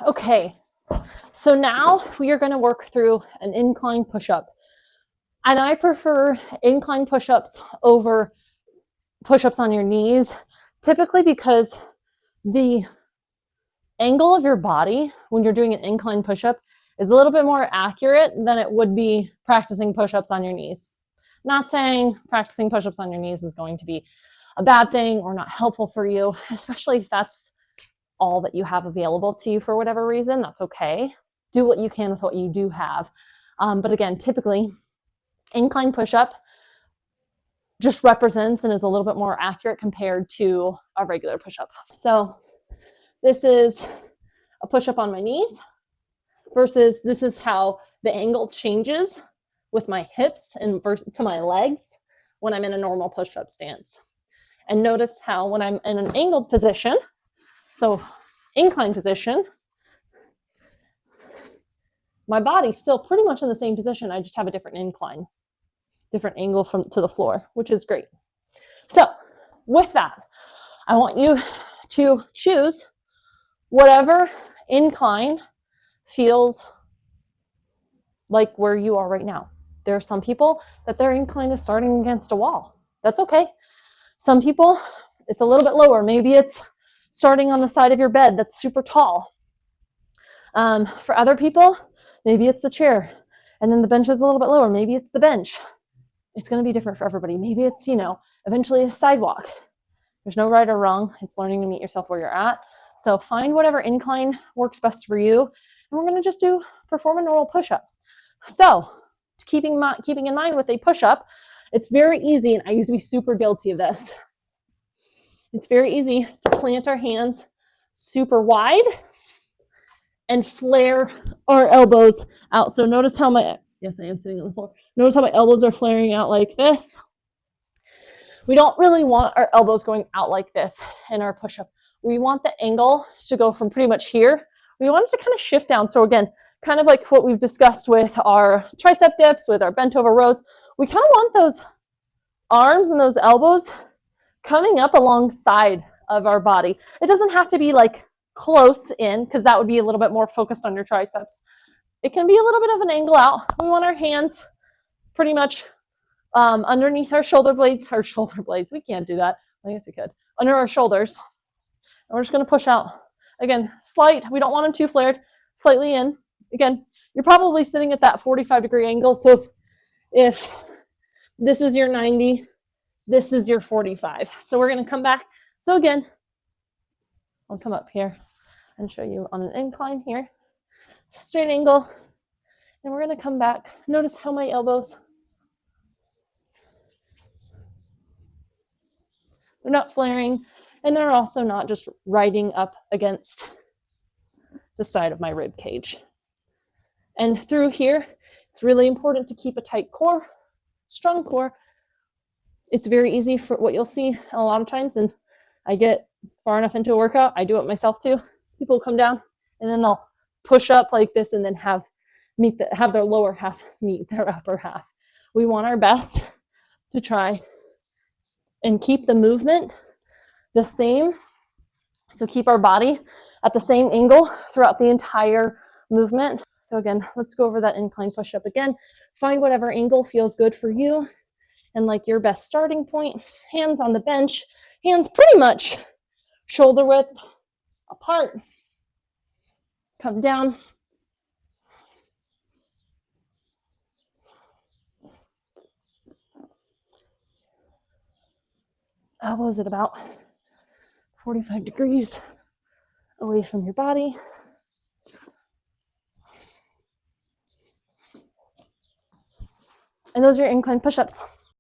Okay, so now we are going to work through an incline push-up. And I prefer incline push-ups over push-ups on your knees, typically because the angle of your body when you're doing an incline push-up is a little bit more accurate than it would be practicing push-ups on your knees. Not saying practicing push-ups on your knees is going to be a bad thing or not helpful for you, especially if that's all that you have available to you for whatever reason. That's okay. Do what you can with what you do have. But again, typically, incline push-up just represents and is a little bit more accurate compared to a regular push-up. So this is a push-up on my knees versus this is how the angle changes with my hips and to my legs when I'm in a normal push-up stance. And notice how when I'm in an angled position, so incline position, my body's still pretty much in the same position. I just have a different incline, different angle to the floor, which is great. So with that, I want you to choose whatever incline feels like where you are right now. There are some people that their incline is starting against a wall. That's okay. Some people, it's a little bit lower. Maybe it's starting on the side of your bed that's super tall. For other people, maybe it's the chair, and then the bench is a little bit lower. Maybe it's the bench. It's going to be different for everybody. Maybe it's, eventually a sidewalk. There's no right or wrong. It's learning to meet yourself where you're at. So find whatever incline works best for you, and we're going to just perform a normal push-up. So keeping in mind with a push-up, it's very easy, and I used to be super guilty of this. It's very easy to plant our hands super wide and flare our elbows out. So notice how yes, I am sitting on the floor. Notice how my elbows are flaring out like this. We don't really want our elbows going out like this in our push-up. We want the angle to go from pretty much here. We want it to kind of shift down. So again, kind of like what we've discussed with our tricep dips, with our bent over rows, we kind of want those arms and those elbows coming up alongside of our body. It doesn't have to be like close in, because that would be a little bit more focused on your triceps. It can be a little bit of an angle out. We want our hands pretty much underneath our shoulder blades. We can't do that. I guess we could. Under our shoulders. And we're just going to push out. Again, slight. We don't want them too flared. Slightly in. Again, you're probably sitting at that 45-degree angle. So if this is your 90, this is your 45. So we're going to come back. So again, I'll come up here and show you on an incline here. Straight angle. And we're going to come back. Notice how my elbows, they're not flaring, and they're also not just riding up against the side of my rib cage. And through here, it's really important to keep a tight core, strong core. It's very easy for what you'll see a lot of times, and I get far enough into a workout, I do it myself too. People come down and then they'll push up like this and then have their lower half meet their upper half. We want our best to try and keep the movement the same. So keep our body at the same angle throughout the entire movement. So again, let's go over that incline push-up again. Find whatever angle feels good for you and like your best starting point. Hands on the bench, hands pretty much shoulder width apart. Come down. Elbows at about 45 degrees away from your body. And those are your incline push-ups.